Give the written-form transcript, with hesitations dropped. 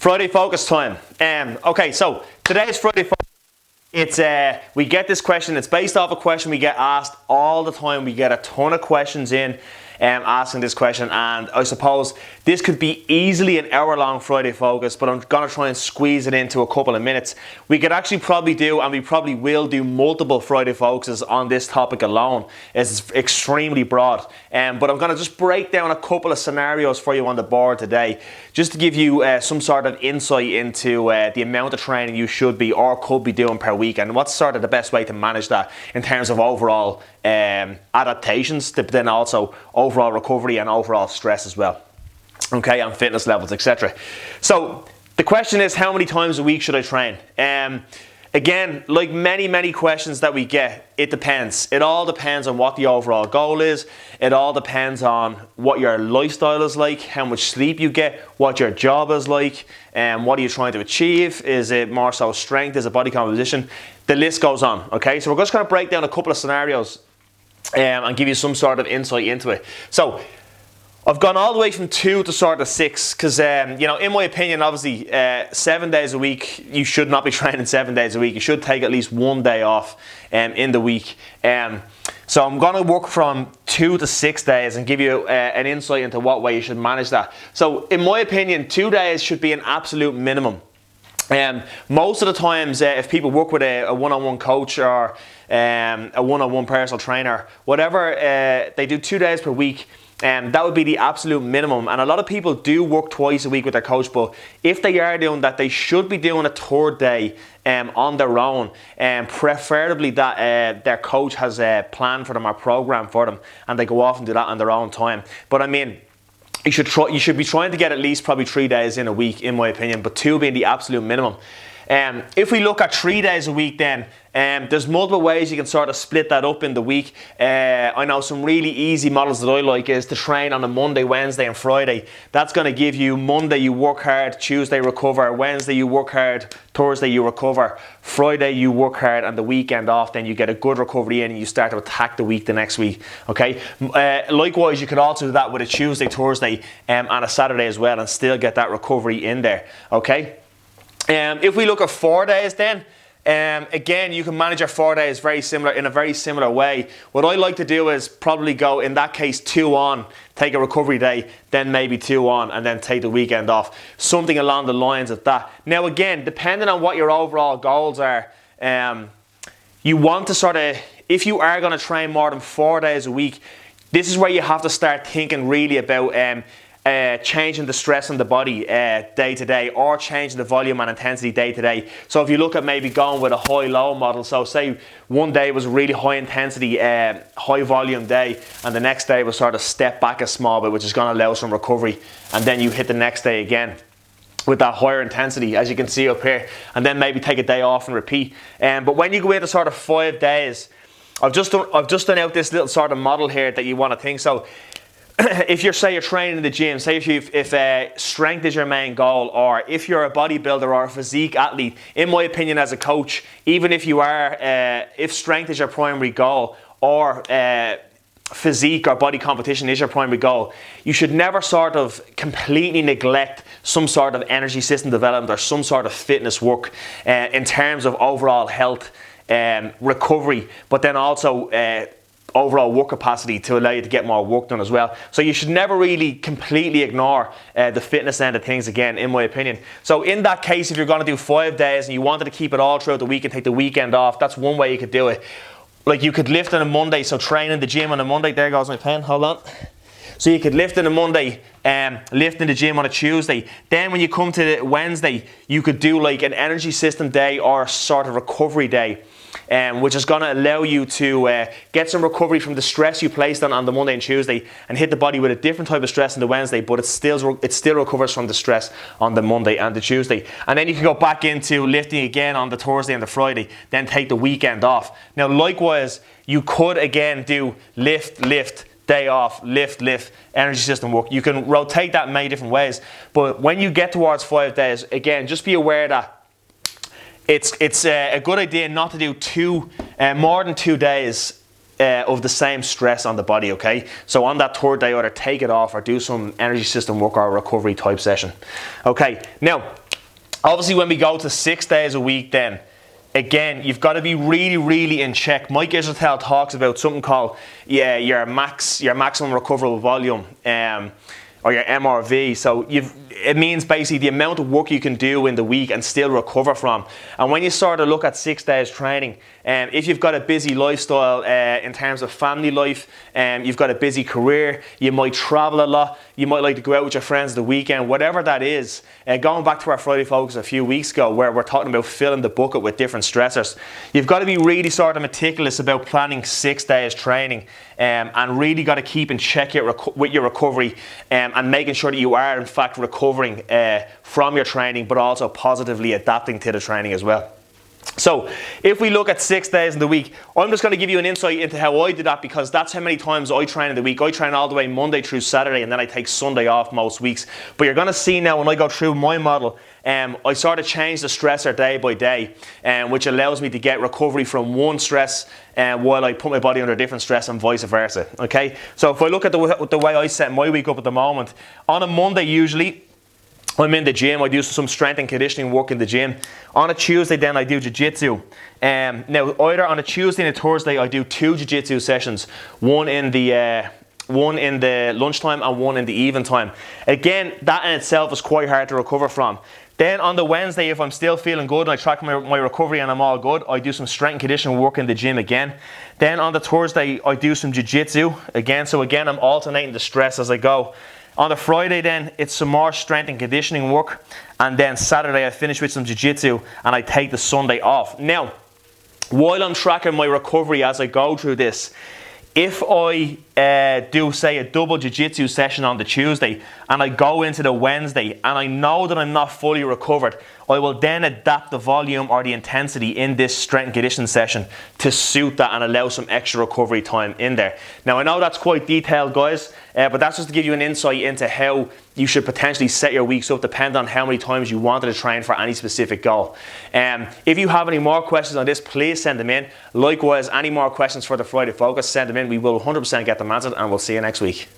Friday focus time. Okay, so today's Friday focus. It's we get this question. It's based off a question we get asked all the time. We get a ton of questions in asking this question, and I suppose this could be easily an hour-long Friday focus, but I'm gonna try and squeeze it into a couple of minutes. We could actually probably do, and we probably will do, multiple Friday focuses on this topic alone. It's extremely broad, but I'm gonna just break down a couple of scenarios for you on the board today, just to give you some sort of insight into the amount of training you should be or could be doing per week, and what's sort of the best way to manage that in terms of overall adaptations, but then also overall recovery and overall stress as well. Okay, and fitness levels, etc. So the question is, how many times a week should I train? Again, like many questions that we get, it depends. It all depends on what the overall goal is. It all depends on what your lifestyle is like, how much sleep you get, what your job is like, and what are you trying to achieve? Is it more so strength? Is it body composition? The list goes on, okay? So we're just going to break down a couple of scenarios and give you some sort of insight into it. So I've gone all the way from 2 to sort of 6 because, you know, in my opinion, obviously, 7 days a week, you should not be training 7 days a week. You should take at least one day off in the week. So I'm going to work from 2 to 6 days and give you an insight into what way you should manage that. So in my opinion, 2 days should be an absolute minimum. Most of the times, if people work with a one-on-one coach or a one-on-one personal trainer, whatever, they do 2 days per week. That would be the absolute minimum, and a lot of people do work twice a week with their coach, but if they are doing that, they should be doing a third day on their own, and preferably that their coach has a plan for them or program for them, and they go off and do that on their own time. But I mean, you should be trying to get at least probably 3 days in a week, in my opinion, but 2 being the absolute minimum. If we look at 3 days a week, then there's multiple ways you can sort of split that up in the week. I know some really easy models that I like is to train on a Monday, Wednesday and Friday. That's going to give you Monday you work hard, Tuesday recover, Wednesday you work hard, Thursday you recover, Friday you work hard, and the weekend off, then you get a good recovery in and you start to attack the week the next week. Okay. Likewise, you could also do that with a Tuesday, Thursday and a Saturday as well and still get that recovery in there. Okay. If we look at 4 days then, again, you can manage your 4 days in a very similar way. What I like to do is probably go, in that case, 2 on, take a recovery day, then maybe 2 on, and then take the weekend off. Something along the lines of that. Now again, depending on what your overall goals are, you want to sort of, if you are going to train more than 4 days a week, this is where you have to start thinking really about changing the stress on the body day to day, or changing the volume and intensity day to day. So if you look at maybe going with a high-low model, so say one day was a really high intensity, high volume day, and the next day was sort of step back a small bit, which is going to allow some recovery, and then you hit the next day again with that higher intensity, as you can see up here, and then maybe take a day off and repeat. But when you go into sort of 5 days, I've just done out this little sort of model here that you want to think. So if you're training in the gym, say if strength is your main goal, or if you're a bodybuilder or a physique athlete, in my opinion as a coach, even if you are, if strength is your primary goal, or physique or body competition is your primary goal, you should never sort of completely neglect some sort of energy system development or some sort of fitness work in terms of overall health, recovery, but then also overall work capacity to allow you to get more work done as well. So you should never really completely ignore the fitness end of things, again, in my opinion. So in that case, if you're going to do 5 days and you wanted to keep it all throughout the week and take the weekend off, that's one way you could do it. Like you could lift on a Monday, so train in the gym on a Monday. There goes my pen, hold on. So you could lift on a Monday, lift in the gym on a Tuesday. Then when you come to Wednesday, you could do like an energy system day or a sort of recovery day, which is going to allow you to get some recovery from the stress you placed on the Monday and Tuesday, and hit the body with a different type of stress on the Wednesday, but it still recovers from the stress on the Monday and the Tuesday. And then you can go back into lifting again on the Thursday and the Friday, then take the weekend off. Now likewise, you could again do lift, day off, lift, energy system work. You can rotate that in many different ways, but when you get towards 5 days, again, just be aware that it's a good idea not to do more than 2 days of the same stress on the body, okay? So on that third day, either take it off or do some energy system work or a recovery type session. Okay, now Obviously, when we go to 6 days a week, then again, you've got to be really, really in check. Mike Israetel talks about something called your maximum recoverable volume, or your MRV. So it means basically the amount of work you can do in the week and still recover from. And when you sort of look at 6 days training, if you've got a busy lifestyle in terms of family life, you've got a busy career, you might travel a lot, you might like to go out with your friends the weekend, whatever that is. Going back to our Friday Focus a few weeks ago, where we're talking about filling the bucket with different stressors, you've got to be really sort of meticulous about planning 6 days training, and really got to keep in check with your recovery, and making sure that you are in fact recovering from your training, but also positively adapting to the training as well. So if we look at 6 days in the week, I'm just going to give you an insight into how I do that, because that's how many times I train in the week. I train all the way Monday through Saturday, and then I take Sunday off most weeks. But you're going to see now when I go through my model, I sort of change the stressor day by day, which allows me to get recovery from one stress while I put my body under different stress, and vice versa. Okay, so if I look at the way I set my week up at the moment, on a Monday usually, I'm in the gym, I do some strength and conditioning work in the gym. On a Tuesday then I do jiu-jitsu. Now either on a Tuesday and a Thursday I do 2 jiu-jitsu sessions, one in the lunchtime and one in the evening time. Again, that in itself is quite hard to recover from. Then on the Wednesday, if I'm still feeling good and I track my recovery and I'm all good, I do some strength and conditioning work in the gym again. Then on the Thursday I do some jiu-jitsu again, so again I'm alternating the stress as I go. On the Friday then, it's some more strength and conditioning work, and then Saturday I finish with some jiu-jitsu and I take the Sunday off. Now, while I'm tracking my recovery as I go through this, if I do say a double jiu-jitsu session on the Tuesday and I go into the Wednesday and I know that I'm not fully recovered, I will then adapt the volume or the intensity in this strength and conditioning session to suit that and allow some extra recovery time in there. Now I know that's quite detailed, guys, but that's just to give you an insight into how you should potentially set your weeks up depending on how many times you wanted to train for any specific goal. If you have any more questions on this, please send them in. Likewise, any more questions for the Friday Focus, send them in. We will 100% get them answered, and we'll see you next week.